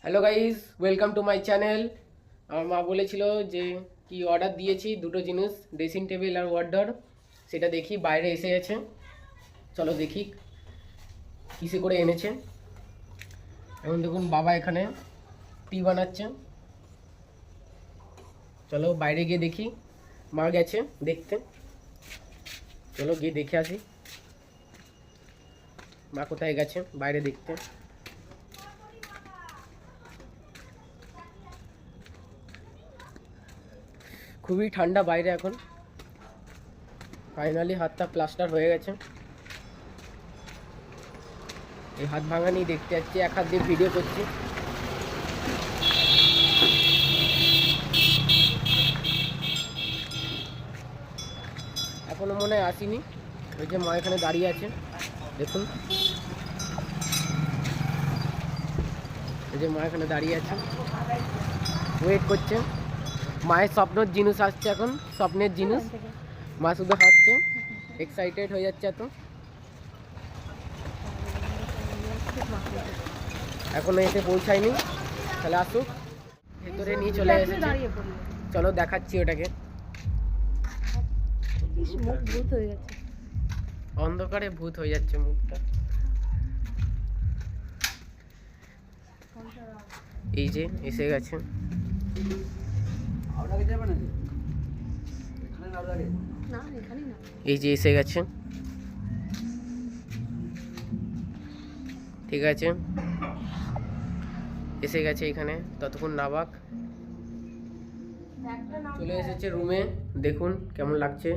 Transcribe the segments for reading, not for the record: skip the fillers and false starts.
Hello guys, welcome to my channel. আমার মা বলেছিল যে কি অর্ডার দিয়েছি, দুটো জিনিস, ড্রেসিং টেবিল আর ওয়ার্ডর। সেটা দেখি, বাইরে এসে গেছে। চলো দেখি কিসে করে এনেছে। এখন দেখুন বাবা এখানে টি বানাচ্ছে। চলো বাইরে গিয়ে দেখি। মা গেছে দেখতে, চলো গিয়ে দেখে আসি মা কোথায় গেছে বাইরে দেখতে। খুবই ঠান্ডা বাইরে এখন। ফাইনালি হাতটা প্লাস্টার হয়ে গেছে। এই হাত ভাঙা নিয়ে দেখতে যাচ্ছি, এক হাত দিয়ে ভিডিও করছি। এখনো মনে হয় আসিনি। ওই যে মা এখানে দাঁড়িয়ে আছে, দেখুন। এই যে মা এখানে দাঁড়িয়ে আছে, ওয়েট করছে। মায়ের স্বপ্নের জিনিস আসছে এখন, স্বপ্নের জিনিস। মা শুধু হাসছে, এক্সাইটেড হয়ে যাচ্ছে এত। এখনো এসে পৌঁছায়নি, তাহলে আসুক। ভেতরে নিয়ে চলে এসেছে, চলো দেখাচ্ছি ওটাকে। অন্ধকারে ভূত হয়ে যাচ্ছে মুখটা। এই যে এসে গেছে। এই যে এসে গেছে, ঠিক আছে, এসে গেছে এখানে। ততক্ষণ নাবাক চলে এসেছে রুমে। দেখুন কেমন লাগছে।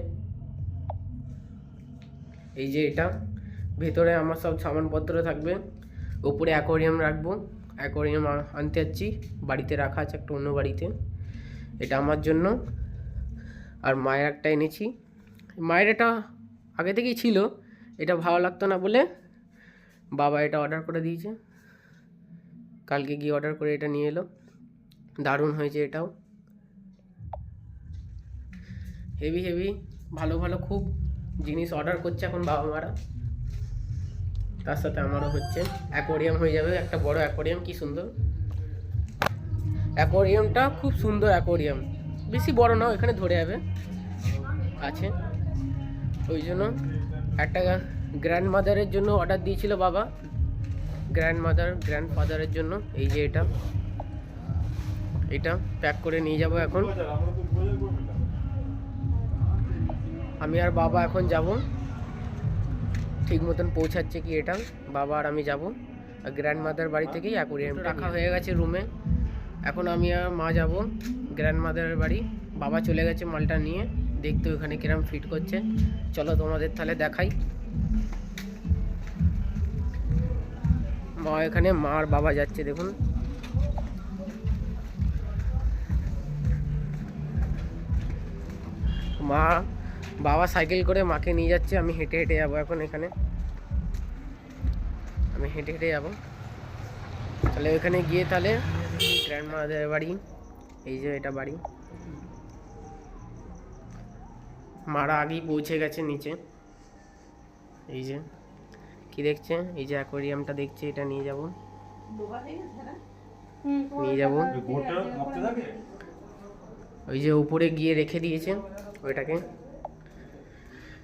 এই যে এটা ভেতরে আমার সব সামানপত্র থাকবে। উপরে অ্যাকোয়ারিয়াম রাখবো। অ্যাকোয়ারিয়াম আনতে যাচ্ছি, বাড়িতে রাখা আছে একটা অন্য বাড়িতে। এটা আমার জন্য। আর মায়ের একটা এনেছি। মায়ের এটা আগে থেকেই ছিল, এটা ভালো লাগতো না বলে বাবা এটা অর্ডার করে দিয়েছে। কালকে গিয়ে অর্ডার করে এটা নিয়ে এলো। দারুণ হয়েছে এটাও, হেভি হেভি ভালো ভালো খুব জিনিস অর্ডার করছে এখন বাবা মারা। তার সাথে আমারও হচ্ছে। অ্যাকোয়ারিয়াম হয়ে যাবে, একটা বড় অ্যাকোয়ারিয়াম। কি সুন্দর অ্যাকোয়ারিয়ামটা, খুব সুন্দর অ্যাকোয়ারিয়াম। বেশি বড় নাও, এখানে ধরে যাবে আছে। ওই জন্য একটা গ্র্যান্ড মাদারের জন্য অর্ডার দিয়েছিল বাবা, গ্র্যান্ড মাদার গ্র্যান্ড ফাদারের জন্য। এই যে এটা এটা প্যাক করে নিয়ে যাব এখন। আমি আর বাবা এখন যাব, ঠিক মতন পৌঁছাচ্ছে কি এটা। বাবা আর আমি যাব, আর গ্র্যান্ড মাদার বাড়ি থেকেই অ্যাকোয়ারিয়ামটা রাখা হয়ে গেছে রুমে। এখন আমি আর মা যাব গ্র্যান্ড মাদারের বাড়ি। বাবা চলে গেছে মালটা নিয়ে দেখতে ওখানে কিরম ফিট করছে। চলো তোমাদের তাহলে দেখাই। মা এখানে, মা আর বাবা যাচ্ছে দেখুন। মা বাবা সাইকেল করে মাকে নিয়ে যাচ্ছে, আমি হেঁটে হেঁটে যাবো এখন। এখানে আমি হেঁটে হেঁটে যাবো। তাহলে ওখানে গিয়ে তাহলে গ্র্যান্ড মাদারের বাড়ি। এই যে এটা বাড়ি। মারা আগেই পৌঁছে গেছে নিচে। এই যে কি দেখছে, এই যে অ্যাকোয়ারিয়ামটা দেখছে, এটা নিয়ে যাব। নিয়ে যাব ওই যে উপরে গিয়ে রেখে দিয়েছে ওইটাকে।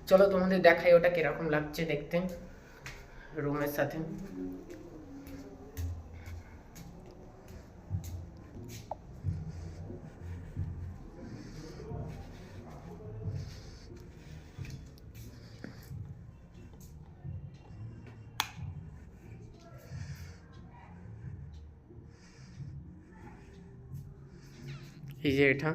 চলো তোমাদের দেখাই ওটা কিরকম লাগছে দেখতে রুমের সাথে। এই যে এটা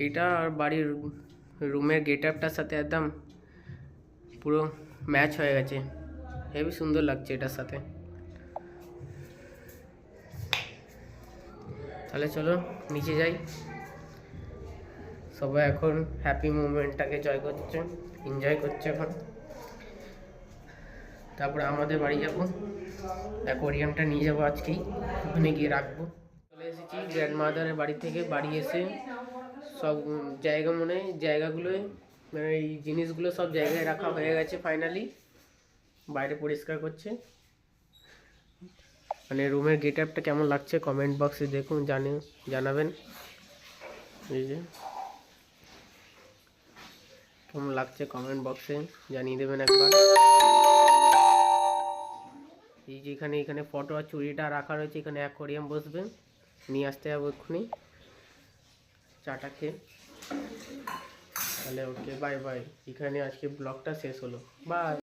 এটা আর বাড়ির রুমের গেট আপটার সাথে একদম পুরো ম্যাচ হয়ে গেছে। হেবি সুন্দর লাগছে এটার সাথে। তাহলে চলো নিচে যাই। সবাই এখন হ্যাপি মুভমেন্টটাকে জয় করছে, এনজয় করছে এখন। তারপরে আমাদের বাড়ি যাব, অ্যাকোয়ারিয়ামটা নিয়ে যাবো আজকেই, ওখানে গিয়ে রাখবো। চলে এসেছি গ্র্যান্ড মাদারের বাড়ি থেকে। বাড়ি এসে সব জায়গাগুলোয় মানে এই জিনিসগুলো সব জায়গায় রাখা হয়ে গেছে ফাইনালি। বাইরে পরিষ্কার করছে। মানে রুমের গেট আপটা কেমন লাগছে কমেন্ট বক্সে দেখুন, জানাবেন। এই যে কেমন লাগছে কমেন্ট বক্সে জানিয়ে দেবেন একবার। এই যে এখানে ফটো আর চুড়িটা রাখা রয়েছে, এখানে অ্যাকোয়ারিয়াম বসবে, নিয়ে আসতে হবে এক্ষুনি চাটা খেয়ে। তাহলে ওকে বাই বাই, এখানে আজকে ব্লগটা শেষ হলো, বাই।